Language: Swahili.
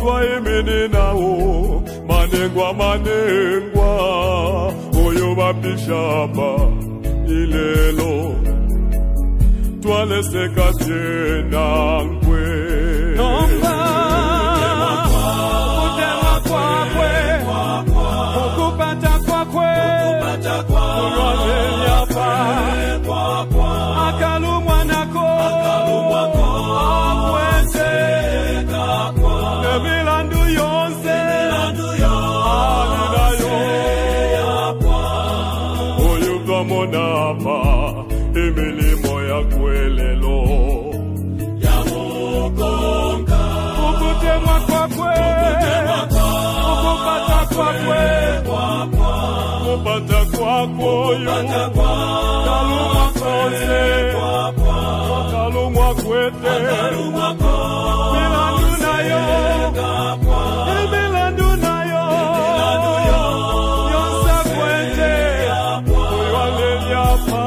twa imini nao manengwa oyo bapishamba ilelo twaleseka tena nkwe Nomba kutemwa kwakwe ukupata kwakwe ulwalenyapa akalumwa nako akwese nemilandu yonse alinayo oyo twamonapa emilimo ya kwelelo ukutemwa kwakwe ukupata kwakwe kupata kwako kalumwa konse kalumwa kwete milandu nayo imilandu nayo yonsa kwete ulwalenyapa